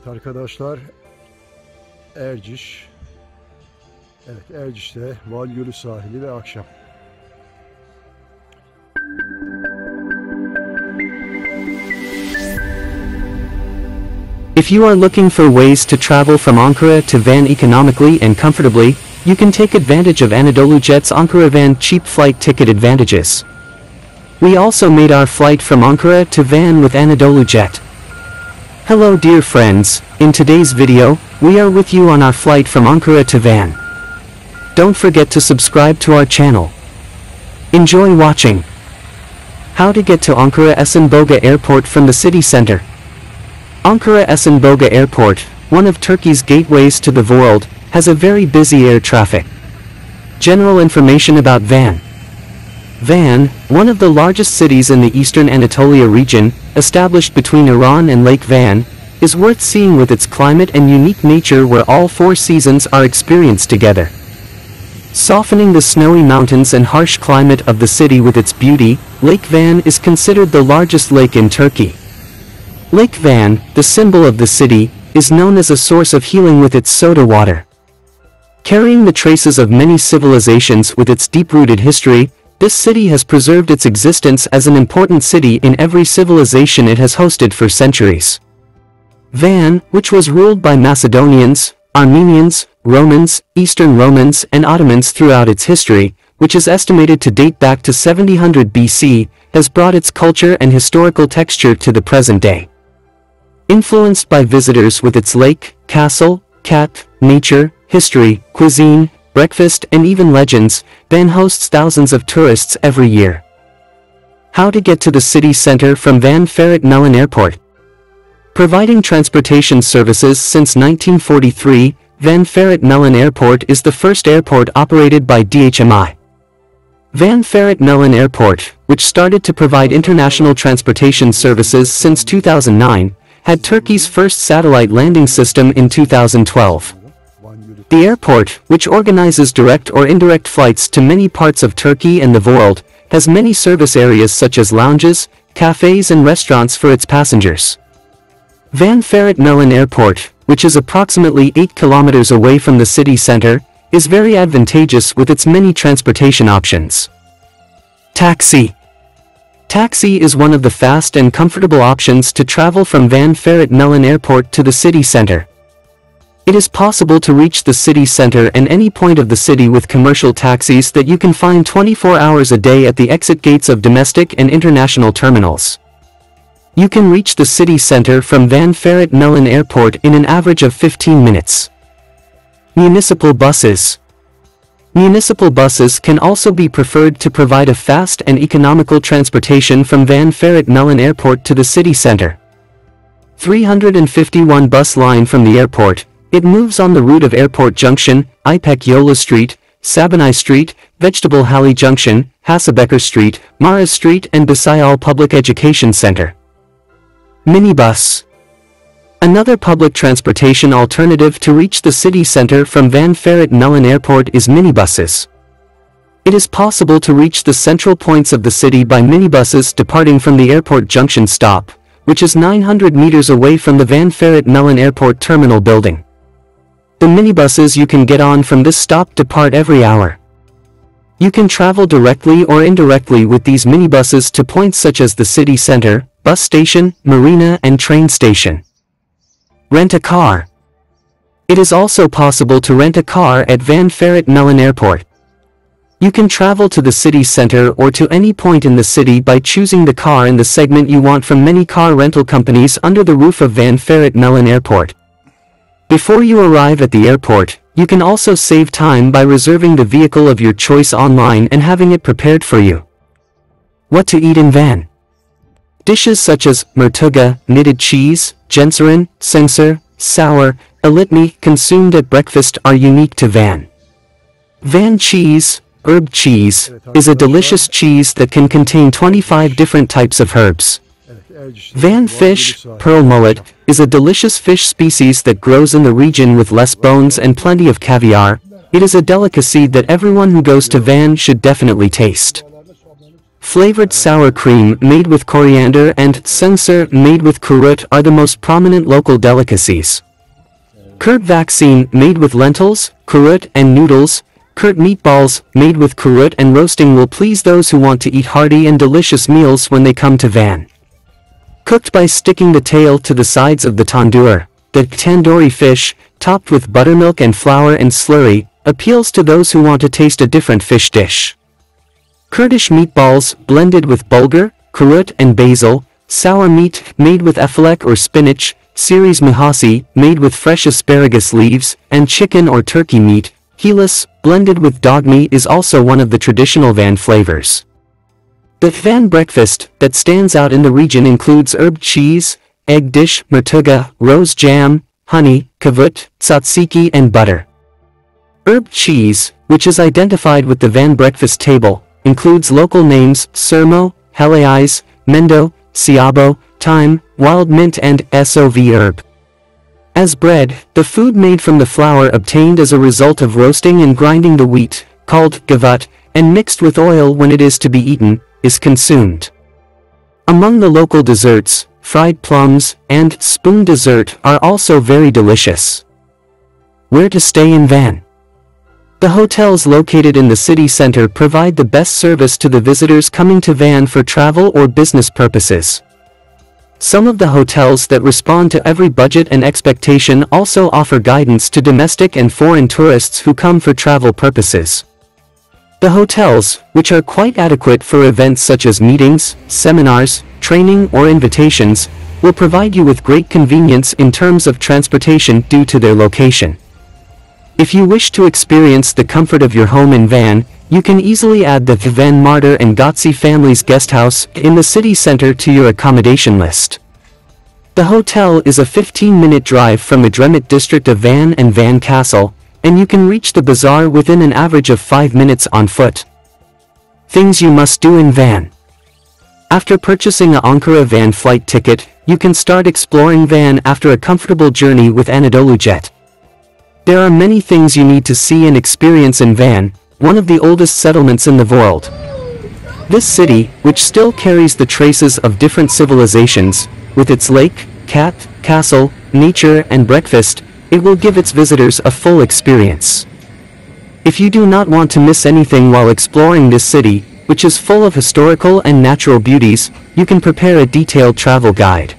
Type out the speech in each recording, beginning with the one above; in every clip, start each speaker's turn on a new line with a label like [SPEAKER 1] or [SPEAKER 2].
[SPEAKER 1] Evet arkadaşlar, Erciş. Evet, Erciş'te Vangölü sahili ve akşam.
[SPEAKER 2] If you are looking for ways to travel from Ankara to Van economically and comfortably, you can take advantage of Anadolu Jet's Ankara Van cheap flight ticket advantages. We also made our flight from Ankara to Van with Anadolu Jet. Hello dear friends, in today's video, we are with you on our flight from Ankara to Van. Don't forget to subscribe to our channel. Enjoy watching. How to get to Ankara Esenboga Airport from the city center. Ankara Esenboga Airport, one of Turkey's gateways to the world, has a very busy air traffic. General information about Van. Van, one of the largest cities in the eastern Anatolia region, established between Iran and Lake Van, is worth seeing with its climate and unique nature where all four seasons are experienced together. Softening the snowy mountains and harsh climate of the city with its beauty, Lake Van is considered the largest lake in Turkey. Lake Van, the symbol of the city, is known as a source of healing with its soda water. Carrying the traces of many civilizations with its deep-rooted history, this city has preserved its existence as an important city in every civilization it has hosted for centuries. Van, which was ruled by Macedonians, Armenians, Romans, Eastern Romans and Ottomans throughout its history, which is estimated to date back to 700 BC, has brought its culture and historical texture to the present day. Influenced by visitors with its lake, castle, cat, nature, history, cuisine, breakfast and even legends, Van hosts thousands of tourists every year. How to get to the city center from Van Ferret Melon Airport. Providing transportation services since 1943, Van Ferret Melon Airport is the first airport operated by DHMI. Van Ferret Melon Airport, which started to provide international transportation services since 2009, had Turkey's first satellite landing system in 2012. The airport, which organizes direct or indirect flights to many parts of Turkey and the world, has many service areas such as lounges, cafes and restaurants for its passengers. Van Ferret Melon Airport, which is approximately 8 kilometers away from the city center, is very advantageous with its many transportation options. Taxi. Taxi is one of the fast and comfortable options to travel from Van Ferret Melon Airport to the city center. It is possible to reach the city center and any point of the city with commercial taxis that you can find 24 hours a day at the exit gates of domestic and international terminals. You can reach the city center from Van Ferret Melon Airport in an average of 15 minutes. Municipal buses. Municipal buses can also be preferred to provide a fast and economical transportation from Van Ferret Melon Airport to the city center. 351 bus line from the airport. It moves on the route of Airport Junction, İpek Yolu Street, Sabanay Street, Vegetable Halley Junction, Hasabeker Street, Maraz Street and Bisayal Public Education Center. Minibus. Another public transportation alternative to reach the city center from Van Ferret Melon Airport is minibuses. It is possible to reach the central points of the city by minibuses departing from the Airport Junction stop, which is 900 meters away from the Van Ferret Melon Airport terminal building. The minibuses you can get on from this stop depart every hour. You can travel directly or indirectly with these minibuses to points such as the city center, bus station, marina and train station. Rent a car. It is also possible to rent a car at Van Ferret Melon Airport. You can travel to the city center or to any point in the city by choosing the car in the segment you want from many car rental companies under the roof of Van Ferret Melon Airport. Before you arrive at the airport, you can also save time by reserving the vehicle of your choice online and having it prepared for you. What to eat in Van. Dishes such as mertuga, knitted cheese, genserin, sensor, sour, elitni consumed at breakfast are unique to Van. Van cheese, herb cheese, is a delicious cheese that can contain 25 different types of herbs. Van fish, pearl mullet, is a delicious fish species that grows in the region with less bones and plenty of caviar. It is a delicacy that everyone who goes to Van should definitely taste. flavored sour cream made with coriander and sensor made with kurut are the most prominent local delicacies. Kurt vaccine made with lentils, kurut and noodles. Kurt meatballs made with kurut and roasting will please those who want to eat hearty and delicious meals when they come to Van. Cooked by sticking the tail to the sides of the tandoor, the tandoori fish, topped with buttermilk and flour and slurry, appeals to those who want to taste a different fish dish. Kurdish meatballs blended with bulgur, kurut and basil, sour meat made with efelek or spinach, series muhasi made with fresh asparagus leaves, and chicken or turkey meat, hilas, blended with dog meat is also one of the traditional Van flavors. The Van breakfast that stands out in the region includes herb cheese, egg dish, murtuga, rose jam, honey, kavut, tzatziki and butter. Herb cheese, which is identified with the Van breakfast table, includes local names Sermo, Helais, Mendo, Siabo, Thyme, wild mint and SOV herb. As bread, the food made from the flour obtained as a result of roasting and grinding the wheat, called gavut, and mixed with oil when it is to be eaten, is consumed. Among the local desserts, fried plums and spoon dessert are also very delicious. Where to stay in Van? The hotels located in the city center provide the best service to the visitors coming to Van for travel or business purposes. Some of the hotels that respond to every budget and expectation also offer guidance to domestic and foreign tourists who come for travel purposes. The hotels, which are quite adequate for events such as meetings, seminars, training or invitations, will provide you with great convenience in terms of transportation due to their location. If you wish to experience the comfort of your home in Van, you can easily add the Van Martyr and Gotzi families guesthouse in the city center to your accommodation list. The hotel is a 15-minute drive from the Dremit district of Van and Van Castle, and you can reach the bazaar within an average of 5 minutes on foot. Things you must do in Van. After purchasing a ANKARA Van flight ticket, you can start exploring Van after a comfortable journey with Anadolu Jet. There are many things you need to see and experience in Van, one of the oldest settlements in the world. This city, which still carries the traces of different civilizations, with its lake, cat, castle, nature and breakfast, it will give its visitors a full experience. If you do not want to miss anything while exploring this city, which is full of historical and natural beauties, you can prepare a detailed travel guide.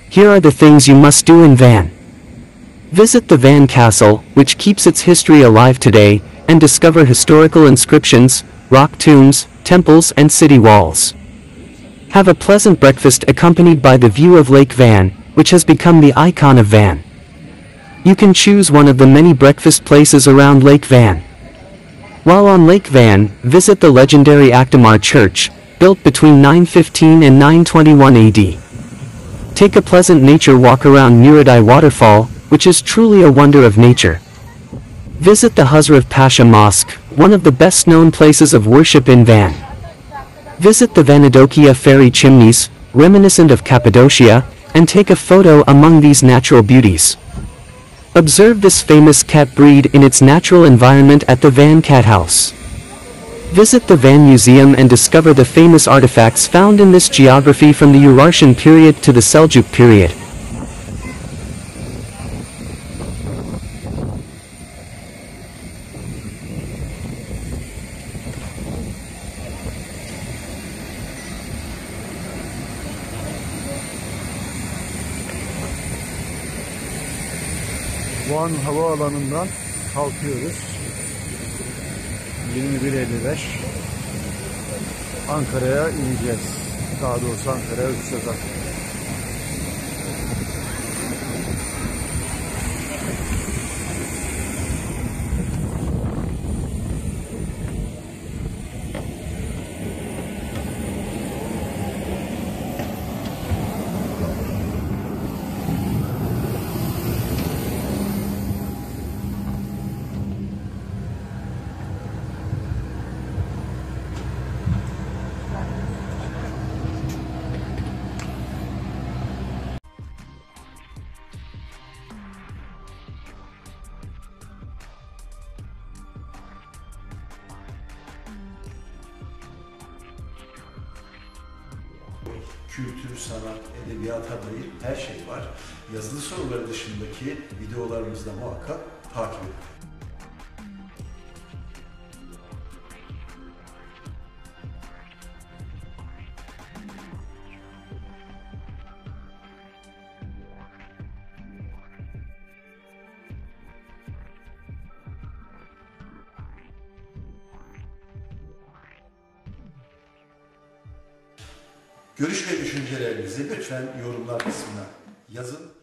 [SPEAKER 2] Here are the things you must do in Van. Visit the Van Castle, which keeps its history alive today, and discover historical inscriptions, rock tombs, temples and city walls. Have a pleasant breakfast accompanied by the view of Lake Van, which has become the icon of Van. You can choose one of the many breakfast places around Lake Van. While on Lake Van, visit the legendary Akdamar Church, built between 915 and 921 AD. Take a pleasant nature walk around Nuradai Waterfall, which is truly a wonder of nature. Visit the Huzrev Pasha Mosque, one of the best-known places of worship in Van. Visit the Vanadokia Ferry chimneys, reminiscent of Cappadocia, and take a photo among these natural beauties. Observe this famous cat breed in its natural environment at the Van Cat House. Visit the Van Museum and discover the famous artifacts found in this geography from the Urartian period to the Seljuk period.
[SPEAKER 1] Van havaalanından kalkıyoruz. 21.55 Ankara'ya ineceğiz. Daha doğrusu Ankara'ya uçacağız artık. kültür, sanat, edebiyata dair her şey var. Yazılı soruları dışındaki videolarımızı da muhakkak takip edin. Görüş ve düşüncelerinizi lütfen yorumlar kısmına yazın.